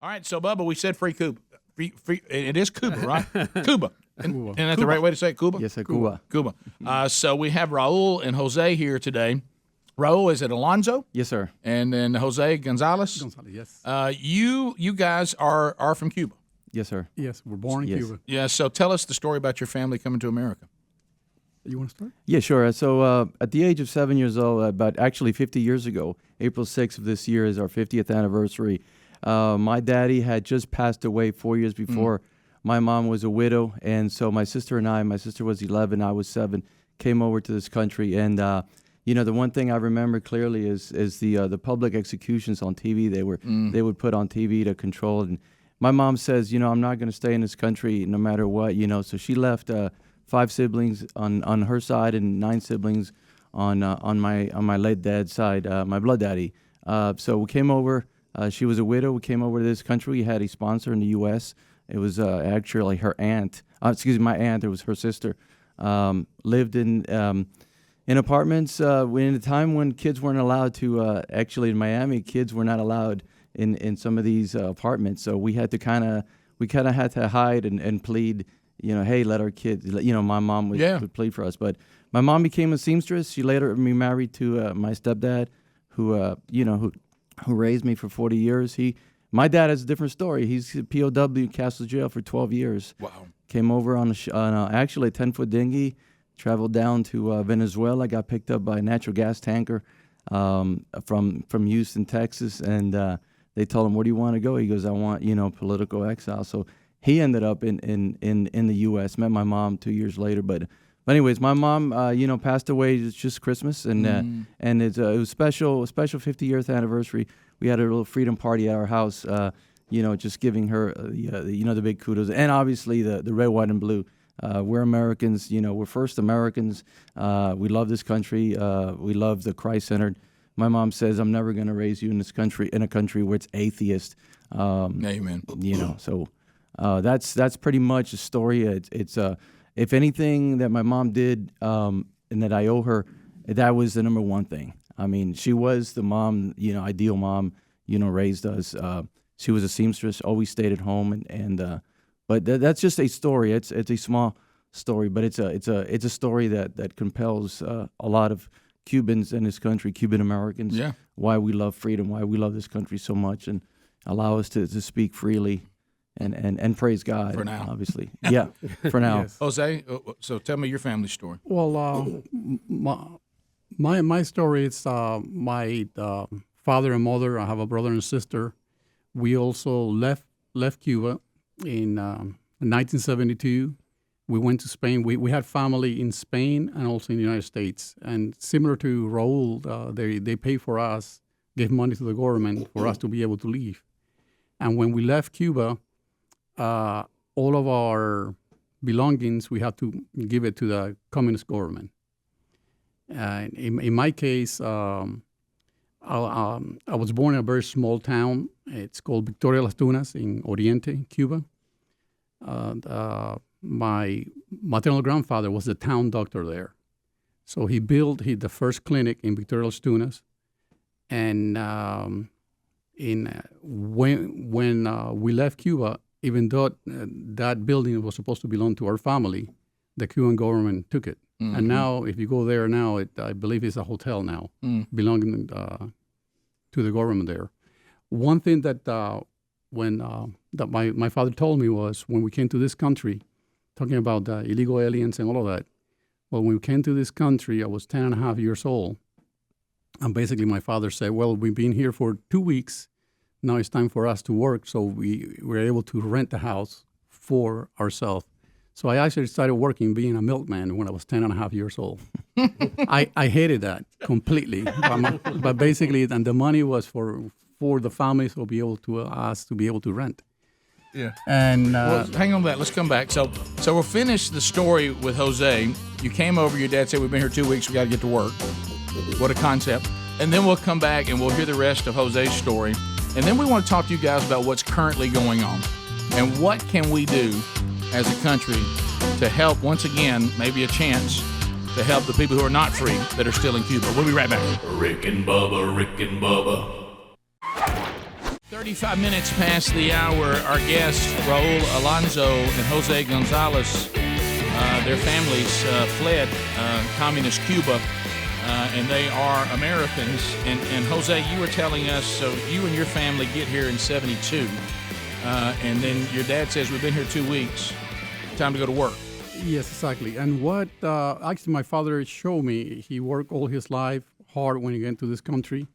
All right, so Bubba, we said free Cuba. Free. It is Cuba, right? Cuba. And that's the right way to say it, Cuba? Yes, sir, Cuba. Cuba. So we have Raul and Jose here today. Raul, is it Alonzo? Yes, sir. And then Jose Gonzalez? Yes. You guys are from Cuba. Yes, sir. Yes, we're born in Cuba. Yeah, so tell us the story about your family coming to America. You want to start? Yeah, sure. So at the age of 7 years old, about actually 50 years ago, April 6th of this year is our 50th anniversary. My daddy had just passed away 4 years before. My mom was a widow, and so my sister and I, my sister was 11, I was 7, came over to this country. And, the one thing I remember clearly is the public executions on TV they would put on TV to control. And my mom says, I'm not going to stay in this country no matter what, so she left 5 siblings on her side and 9 siblings on my late dad's side, my blood daddy. So we came over. She was a widow. We came over to this country. We had a sponsor in the U.S. It was actually her aunt. My aunt. It was her sister. Lived in apartments in a time when kids weren't allowed to. Actually, in Miami, kids were not allowed in some of these apartments. So we had to kind of had to hide and plead. Hey, let our kids. My mom would plead for us. But my mom became a seamstress. She later remarried to my stepdad, who raised me for 40 years. My dad has a different story. He's a POW, Castle Jail for 12 years. Wow. Came over on actually a 10-foot dinghy, traveled down to Venezuela, got picked up by a natural gas tanker from Houston, Texas, and they told him, where do you want to go? He goes, I want, political exile. So he ended up in the U.S., met my mom 2 years later. But anyways, my mom, passed away. It's just Christmas, and it was special 50th anniversary. We had a little freedom party at our house, just giving her, the big kudos. And obviously the red, white, and blue. We're Americans, we're first Americans. We love this country. We love the Christ-centered. My mom says, I'm never going to raise you in a country where it's atheist. Amen. So that's pretty much the story. It's if anything that my mom did and that I owe her, that was the number one thing. I mean, she was the mom, ideal mom, raised us. She was a seamstress, always stayed at home, but that's just a story. It's a small story, but it's a story that compels a lot of Cubans in this country, Cuban Americans. Yeah. Why we love freedom, why we love this country so much, and allow us to speak freely. And praise God. For now. Obviously. Yeah, for now. Yes. Jose, so tell me your family story. Well, my story is my father and mother. I have a brother and sister. We also left Cuba in 1972. We went to Spain. We had family in Spain and also in the United States. And similar to Raul, they pay for us, gave money to the government for us to be able to leave. And when we left Cuba, all of our belongings, we had to give it to the communist government. In my case, I was born in a very small town. It's called Victoria Las Tunas in Oriente, Cuba. My maternal grandfather was the town doctor there. So he built the first clinic in Victoria Las Tunas. And when we left Cuba, even though that building was supposed to belong to our family, the Cuban government took it. Mm-hmm. And now, if you go there now, I believe it's a hotel now, belonging to the government there. One thing that my father told me was when we came to this country, talking about illegal aliens and all of that, well, when we came to this country, I was 10 and a half years old. And basically my father said, well, we've been here for 2 weeks. Now it's time for us to work. So we were able to rent the house for ourselves. So I actually started working, being a milkman when I was 10 and a half years old. I hated that completely. But basically, and the money was for the families to be able to us to be able to rent. Yeah. And well, hang on to that. Let's come back. So we'll finish the story with Jose. You came over. Your dad said, we've been here 2 weeks. We got to get to work. What a concept. And then we'll come back and we'll hear the rest of Jose's story. And then we want to talk to you guys about what's currently going on and what can we do as a country to help, once again, maybe a chance to help the people who are not free that are still in Cuba. We'll be right back. Rick and Bubba, Rick and Bubba. 35 minutes past the hour. Our guests, Raul Alonso and Jose Gonzalez, their families fled communist Cuba, and they are Americans. And Jose, you were telling us, so you and your family get here in 72, and then your dad says, we've been here 2 weeks, time to go to work. Yes, exactly. And what actually my father showed me, he worked all his life hard when he got into this country.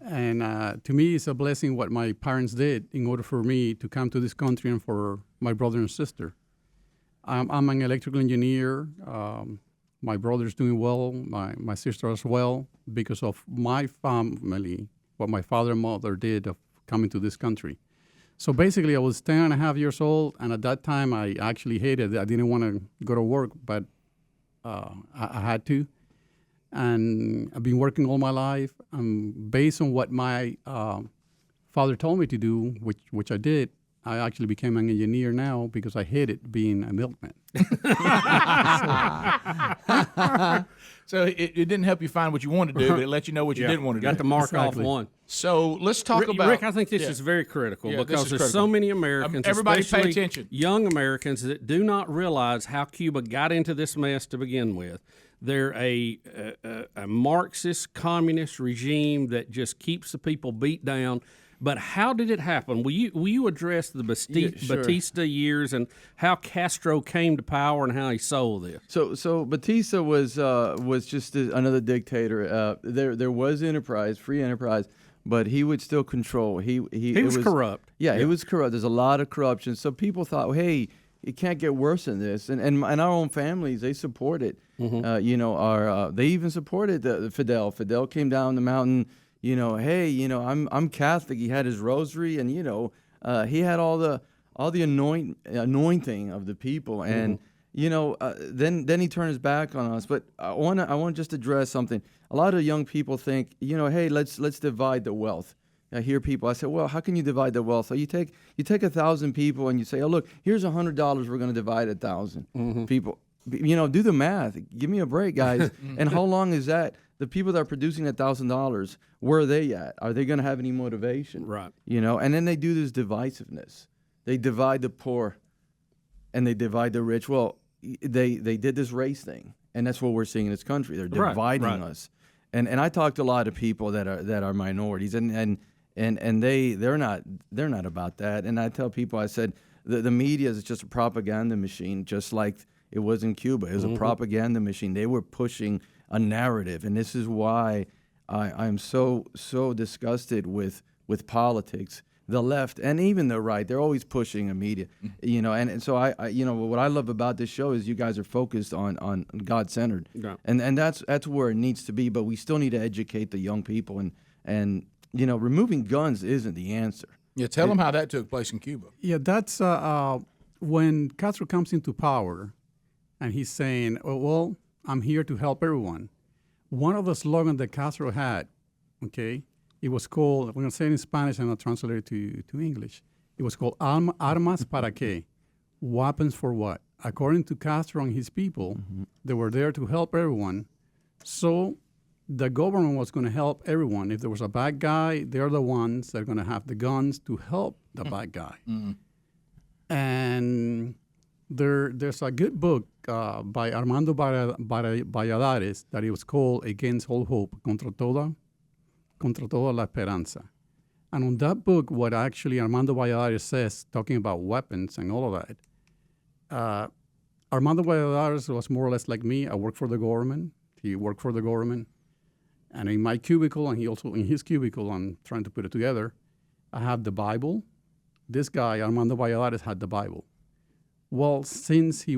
And to me, it's a blessing what my parents did in order for me to come to this country and for my brother and sister. I'm an electrical engineer. My brother's doing well, my sister as well, because of my family, what my father and mother did of coming to this country. So basically, I was 10 and a half years old, and at that time, I actually hated it. I didn't want to go to work, but I had to. And I've been working all my life. Based on what my father told me to do, which I did, I actually became an engineer now because I hated being a milkman. So it didn't help you find what you wanted to do, but it let you know what you didn't want to do. Got to mark Exactly. off one. So let's talk about... Rick, I think this is very critical because there's so many Americans, everybody pay especially attention. young Americans, that do not realize how Cuba got into this mess to begin with. They're a Marxist, communist regime that just keeps the people beat down. But how did it happen? Will you address the Batista years and how Castro came to power and how he sold this? So Batista was just another dictator. There was enterprise, free enterprise, but he would still control. He was corrupt. Yeah, it was corrupt. There's a lot of corruption. So people thought, hey, it can't get worse than this. And our own families, they supported. They even supported Fidel. Fidel came down the mountain. Hey, I'm Catholic. He had his rosary, and he had all the anointing of the people, and then he turned his back on us. But I want to just address something. A lot of young people think, hey, let's divide the wealth. I hear people. I say, well, how can you divide the wealth? So you take 1,000 people, and you say, oh, look, here's $100. We're going to divide 1,000 people. Do the math. Give me a break, guys. And how long is that? The people that are producing $1,000, where are they at? Are they going to have any motivation? Right. And then they do this divisiveness. They divide the poor, and they divide the rich. Well, they did this race thing, and that's what we're seeing in this country. They're dividing us. And I talk to a lot of people that are minorities, and they're not about that. And I tell people, I said, the media is just a propaganda machine, just like it was in Cuba. It was a propaganda machine. They were pushing a narrative, and this is why I'm so disgusted with politics. The left and even the right, they're always pushing a media, and so I what I love about this show is you guys are focused on God-centered, and that's where it needs to be. But we still need to educate the young people, and removing guns isn't the answer. Yeah, tell them how that took place in Cuba. Yeah, that's when Castro comes into power, and he's saying, "Oh, well, I'm here to help everyone." One of the slogans that Castro had, it was called, I'm going to say it in Spanish and I'll translate it to English. It was called Armas para qué? Weapons for what? According to Castro and his people, they were there to help everyone. So the government was going to help everyone. If there was a bad guy, they're the ones that are going to have the guns to help the bad guy. And there's a good book by Armando Valladares that it was called Against All Hope, Contra toda la esperanza. And on that book, what actually Armando Valladares says, talking about weapons and all of that, Armando Valladares was more or less like me. I worked for the government. He worked for the government. And in my cubicle, and he also in his cubicle, I'm trying to put it together, I have the Bible. This guy, Armando Valladares, had the Bible. Well, since he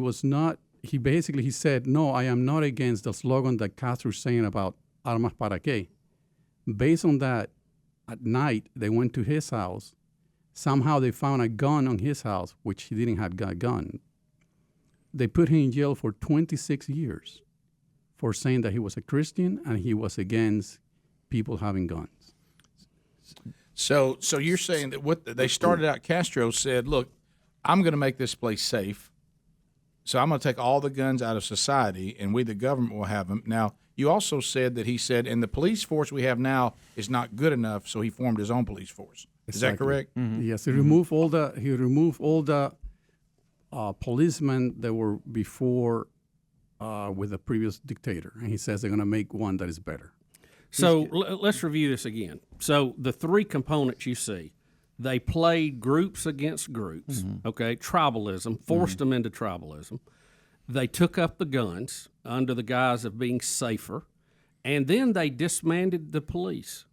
said, no, I am not against the slogan that Castro is saying about armas para qué. Based on that, at night, they went to his house. Somehow they found a gun on his house, which he didn't have a gun. They put him in jail for 26 years for saying that he was a Christian and he was against people having guns. So you're saying that what they started out, Castro said, look, I'm going to make this place safe, so I'm going to take all the guns out of society, and we, the government, will have them. Now, you also said that he said, and the police force we have now is not good enough, so he formed his own police force. Is that correct? Yes, he removed all the policemen that were before with the previous dictator, and he says they're going to make one that is better. So let's review this again. So the three components you see, they played groups against groups, okay? Tribalism, forced them into tribalism. They took up the guns under the guise of being safer, and then they disbanded the police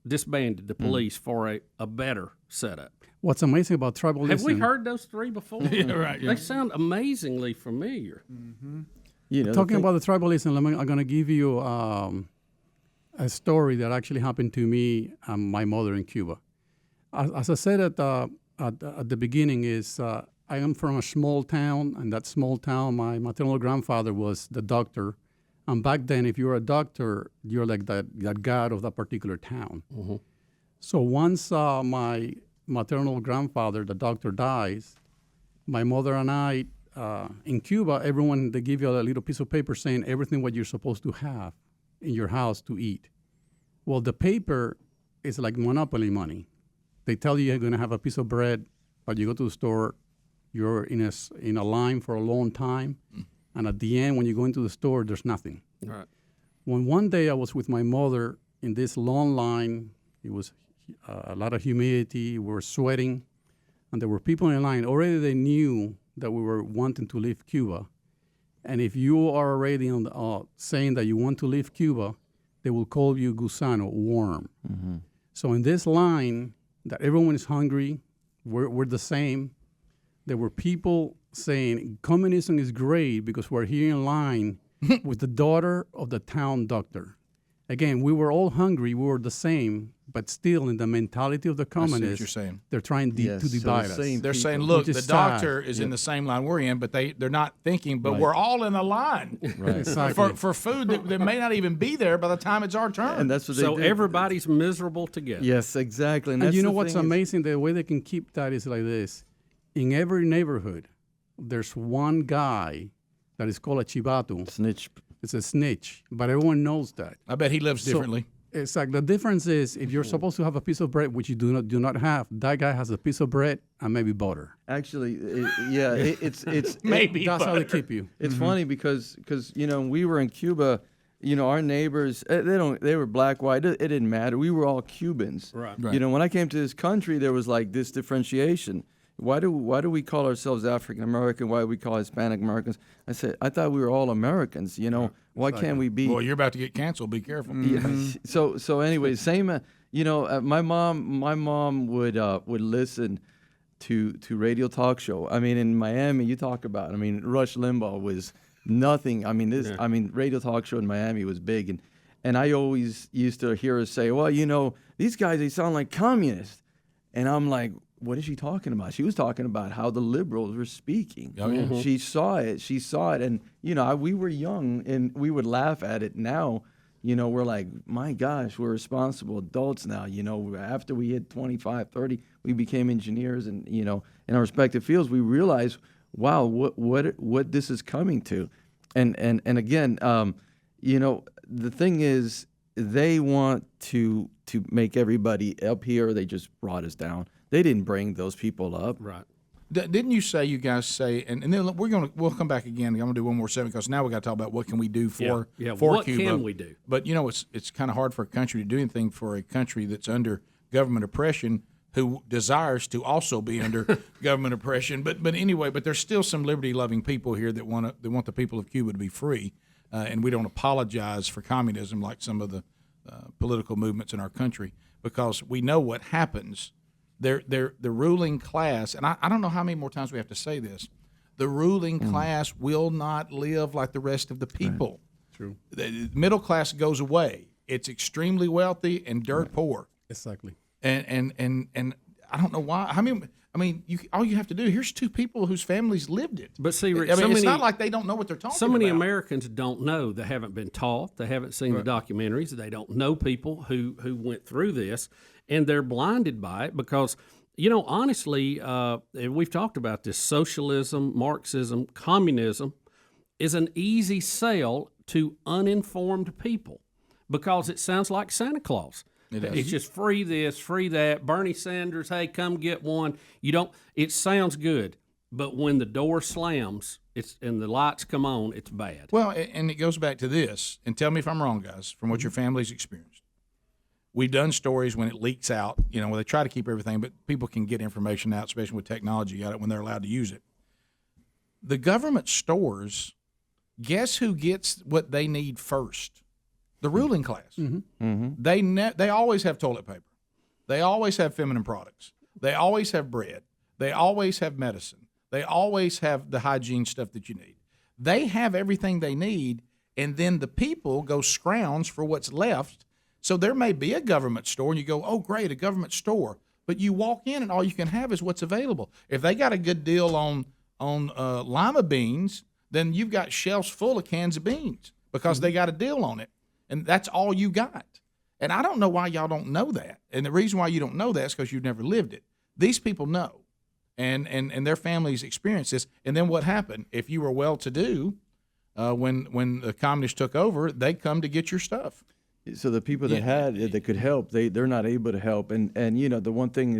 for a better setup. What's amazing about tribalism... Have we heard those three before? Yeah, right. Yeah. They sound amazingly familiar. Talking about the tribalism, I'm going to give you a story that actually happened to me and my mother in Cuba. As I said at the beginning, I am from a small town, and that small town, my maternal grandfather was the doctor. And back then, if you're a doctor, you're like that god of that particular town. So once my maternal grandfather, the doctor, dies, my mother and I, in Cuba, everyone, they give you a little piece of paper saying everything what you're supposed to have in your house to eat. Well, the paper is like monopoly money. They tell you you're going to have a piece of bread, but you go to the store, you're in a line for a long time, and at the end, when you go into the store, there's nothing. Right. When one day I was with my mother in this long line, it was a lot of humidity, we were sweating, and there were people in line. Already they knew that we were wanting to leave Cuba. And if you are already saying that you want to leave Cuba, they will call you gusano, worm. So in this line, that everyone is hungry, we're the same. There were people saying communism is great because we're here in line with the daughter of the town doctor. Again, we were all hungry, we were the same, but still in the mentality of the communists, you're saying. They're trying to divide us. They're saying, look, Which the is doctor sad. is in the same line we're in, but they're not thinking, but we're all in a line Exactly. for food that may not even be there by the time it's our turn. And that's what they So did. everybody's miserable together. Yes, exactly. And that's you know the what's thing is- amazing? The way they can keep that is like this. In every neighborhood, there's one guy that is called a chivato. Snitch. It's a snitch, but everyone knows that. I bet he lives differently. It's like the difference is if you're supposed to have a piece of bread, which you do not have, that guy has a piece of bread and maybe butter. Actually, it's Maybe That's how they butter. keep you. It's funny because we were in Cuba, our neighbors they were black, white, it didn't matter. We were all Cubans. Right. When I came to this country, there was like this differentiation. Why do we call ourselves African American? Why do we call Hispanic Americans? I said I thought we were all Americans. Why can't we be? Well, you're about to get canceled. Be careful. Yeah. So anyway, same. My mom would listen to radio talk show. I mean, in Miami, you talk about. I mean, Rush Limbaugh was nothing. I mean, radio talk show in Miami was big, and I always used to hear her say, "Well, these guys, they sound like communists," and I'm like, what is she talking about? She was talking about how the liberals were speaking. Oh, yeah. She saw it, and we were young and we would laugh at it. Now, we're like, my gosh, we're responsible adults now. After we hit 25, 30, we became engineers, and in our respective fields, we realized, wow, what this is coming to, and again, the thing is, they want to make everybody up here. They just brought us down. They didn't bring those people up. Right. Didn't you say, and then we'll come back again. I'm gonna do one more segment because now we got to talk about what can we do for What Cuba. can we do? But it's kind of hard for a country to do anything for a country that's under government oppression who desires to also be under government oppression. But anyway, there's still some liberty-loving people here that want the people of Cuba to be free, and we don't apologize for communism like some of the political movements in our country because we know what happens. The ruling class, and I don't know how many more times we have to say this, the ruling class will not live like the rest of the people. Right. True. The middle class goes away. It's extremely wealthy and dirt poor. Exactly. And I don't know why. All you have to do, here's two people whose families lived it. But see, Rick, it's not like they don't know what they're talking about. So many Americans don't know. They haven't been taught. They haven't seen the documentaries. They don't know people who went through this, and they're blinded by it because, honestly, and we've talked about this, socialism, Marxism, communism is an easy sell to uninformed people because it sounds like Santa Claus. It's just free this, free that. Bernie Sanders, hey, come get one. You don't. It sounds good, but when the door slams, and the lights come on, it's bad. Well, and it goes back to this. And tell me if I'm wrong, guys. From what your family's experienced, we've done stories when it leaks out. Where they try to keep everything, but people can get information out, especially with technology out when they're allowed to use it. The government stores, guess who gets what they need first? The ruling class. They always have toilet paper. They always have feminine products. They always have bread. They always have medicine. They always have the hygiene stuff that you need. They have everything they need, and then the people go scrounge for what's left. So there may be a government store, and you go, oh, great, a government store. But you walk in, and all you can have is what's available. If they got a good deal on lima beans, then you've got shelves full of cans of beans because they got a deal on it. And that's all you got. And I don't know why y'all don't know that. And the reason why you don't know that is because you've never lived it. These people know. And their families experience this. And then what happened? If you were well-to-do, when the communists took over, they come to get your stuff. So the people that could help, they're not able to help. And the one thing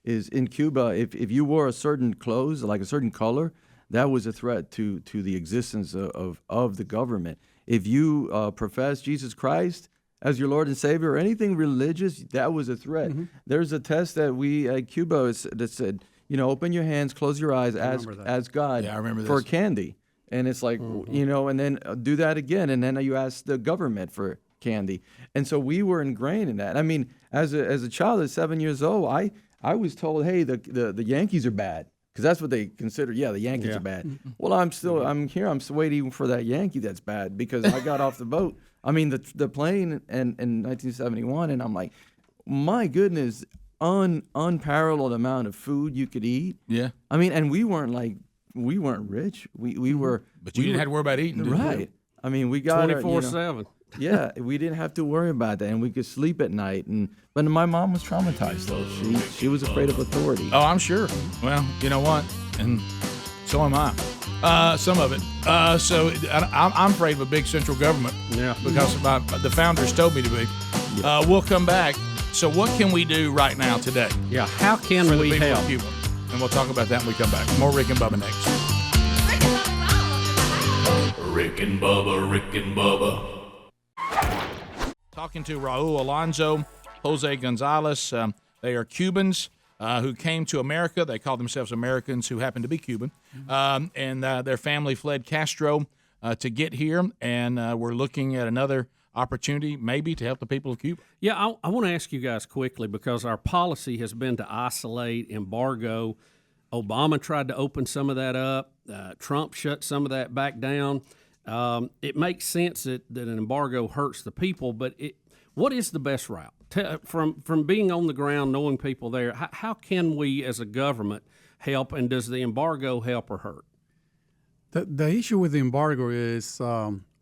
is in Cuba, if you wore a certain clothes, like a certain color, that was a threat to the existence of the government. If you profess Jesus Christ as your Lord and Savior or anything religious, that was a threat. There's a test that we at Cuba that said, open your hands, close your eyes, as God Yeah, I remember for this. candy. And it's like, and then do that again. And then you ask the government for candy. And so we were ingrained in that. I mean, as a child at 7 years old, I was told, hey, the Yankees are bad. Because that's what they consider. Yeah, the Yankees are bad. Well, I'm here. I'm still waiting for that Yankee that's bad because I got off the boat. I mean, the plane in 1971, and I'm like, my goodness, unparalleled amount of food you could eat. Yeah. I mean, and we weren't rich. We were. But you didn't have to worry about eating, did you? Right. I mean, we got 24/7. Yeah, we didn't have to worry about that, and we could sleep at night. But my mom was traumatized, though. She was afraid of authority. Oh, I'm sure. Well, you know what? And so am I. Some of it. So I'm afraid of a big central government. Yeah. Because the founders told me to be. We'll come back. So what can we do right now today? Yeah. How can For the we people help? of Cuba? And we'll talk about that when we come back. More Rick and Bubba next. Rick and Bubba, Rick and Bubba. Talking to Raul Alonso, Jose Gonzalez. They are Cubans who came to America. They call themselves Americans who happen to be Cuban. And their family fled Castro to get here. And we're looking at another opportunity maybe to help the people of Cuba. Yeah, I want to ask you guys quickly because our policy has been to isolate, embargo. Obama tried to open some of that up. Trump shut some of that back down. It makes sense that an embargo hurts the people, but what is the best route? From being on the ground, knowing people there, how can we as a government help, and does the embargo help or hurt? The issue with the embargo is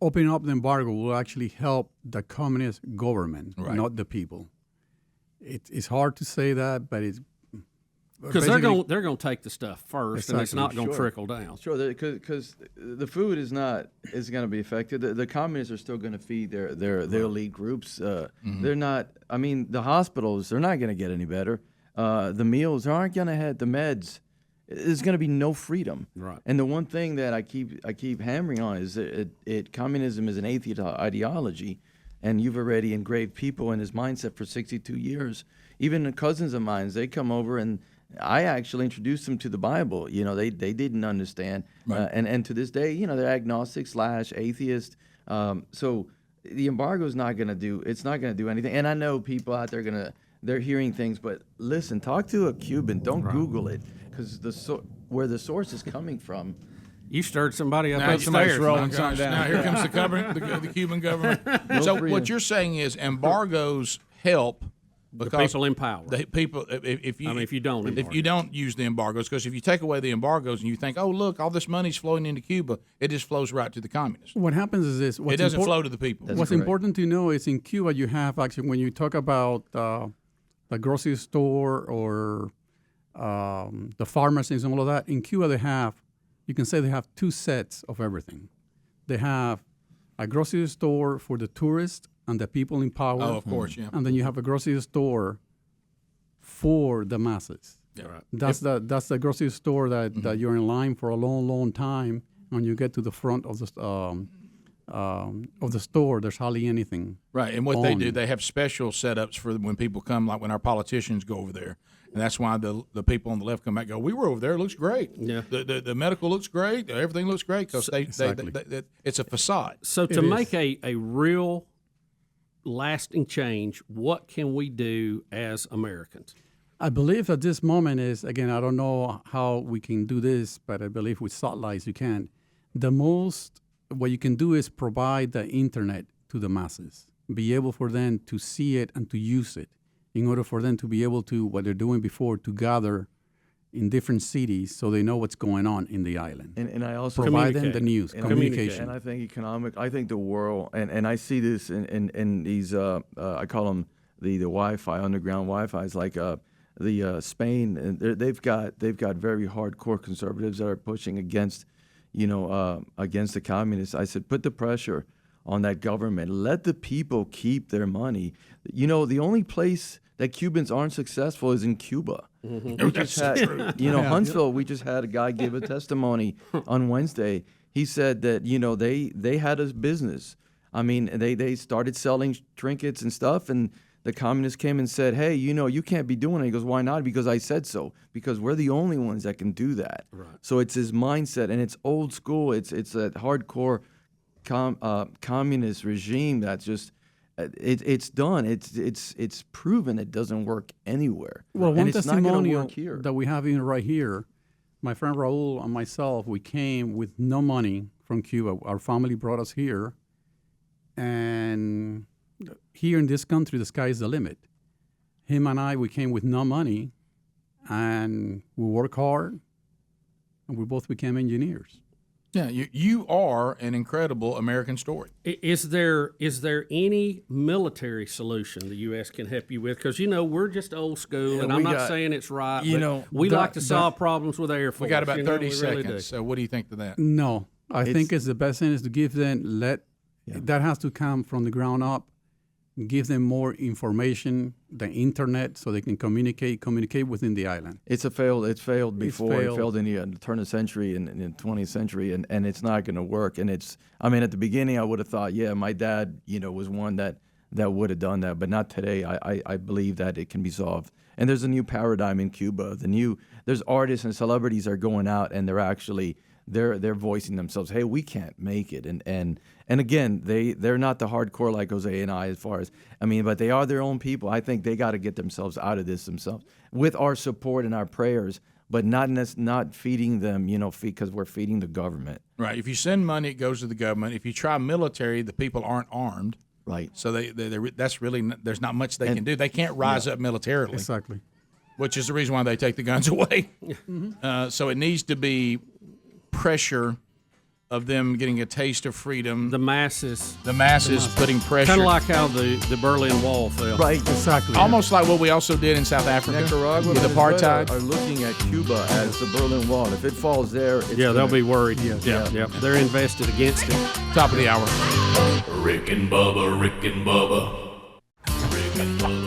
opening up the embargo will actually help the communist government, not the people. It's hard to say that, but it's because they're going to take the stuff first, and it's not going to trickle down. Sure, because the food is going to be affected. The communists are still going to feed their elite groups. They're not. I mean, the hospitals, they're not going to get any better. The meals aren't going to have the meds. There's going to be no freedom. Right. And the one thing that I keep hammering on is that communism is an atheist ideology, and you've already engraved people in his mindset for 62 years. Even cousins of mine, they come over and I actually introduced them to the Bible. They didn't understand, Right. And to this day, they're agnostic / atheist. So the embargo is not going to do. It's not going to do anything. And I know people out there they're hearing things, but listen, talk to a Cuban. Don't Google it because where the source is coming from. You stirred somebody up Now upstairs. rolling something down. Now here comes the Cuban government. So freedom. what you're saying is embargoes help The because people in power. the people if you don't use the embargoes, because if you take away the embargoes and you think, oh look, all this money's flowing into Cuba, it just flows right to the communists. what happens is this. It doesn't flow to the people. That's What's correct. important to know is in Cuba you have actually, when you talk about the grocery store or the pharmacies and all of that, in Cuba you can say they have two sets of everything. They have a grocery store for the tourist and the people in power. Oh, of course, yeah. And then you have a grocery store for the masses. Yeah, right. That's the grocery store that you're in line for a long, long time. When you get to the front of the store, there's hardly anything. Right, and what they on. do, they have special setups for when people come, like when our politicians go over there, and that's why the people on the left come back and go, we were over there, it looks great. Yeah. The medical looks great, everything looks great, because Exactly. they it's a facade. So to make a real lasting change, what can we do as Americans? I believe at this moment is, again, I don't know how we can do this, but I believe with satellites you can. What you can do is provide the internet to the masses, be able for them to see it and to use it in order for them to be able to, what they're doing before, to gather in different cities so they know what's going on in the island. And I also Provide them the news, and communication. And I think I think the world, and I see this in these, I call them the Wi-Fi, underground Wi-Fi's, like the Spain, and they've got very hardcore conservatives that are pushing against, against the communists. I said, put the pressure on that government. Let the people keep their money. The only place that Cubans aren't successful is in Cuba. We just had, Huntsville. We just had a guy give a testimony on Wednesday. He said that they had a business. I mean, they started selling trinkets and stuff, and the communists came and said, hey, you can't be doing it. He goes, why not? Because I said so. Because we're the only ones that can do that. Right. So it's his mindset, and it's old school. It's that hardcore communist regime that's just it's done. It's proven it doesn't work anywhere. Well, and one it's not gonna testimonial work here. that we have even right here, my friend Raul and myself, we came with no money from Cuba. Our family brought us here, and here in this country, the sky is the limit. Him and I, we came with no money, and we work hard, and we both became engineers. Yeah, you are an incredible American story. Is there any military solution the U.S. can help you with? Because, we're just old school, and I'm not saying it's right, but we like to solve problems with Air Force. We got about 30 we seconds, really do. so what do you think to that? No, I think it's the best thing is to give them, that has to come from the ground up, give them more information, the internet, so they can communicate within the island. It's failed before. It failed. failed in the turn of the century and in the 20th century, and it's not going to work. And at the beginning, I would have thought, yeah, my dad, was one that would have done that, but not today. I believe that it can be solved. And there's a new paradigm in Cuba. There's artists and celebrities are going out, and they're voicing themselves. Hey, we can't make it, and again, they're not the hardcore like Jose and I, but they are their own people. I think they got to get themselves out of this themselves with our support and our prayers, but not feeding them, because we're feeding the government. Right. If you send money, it goes to the government. If you try military, the people aren't armed. Right. So that's really there's not much they can do. They can't rise up militarily. Exactly. Which is the reason why they take the guns away. So it needs to be pressure of them getting a taste of freedom. The masses. Putting pressure. Kind of like how the Berlin Wall fell. Right. Exactly. Almost like what we also did in South Africa. Nicaragua with Venezuela apartheid. are looking at Cuba as the Berlin Wall. If it falls there, They'll be worried. Yeah. They're invested against it. Top of the hour. Rick and Bubba, Rick and Bubba. Rick and Bubba.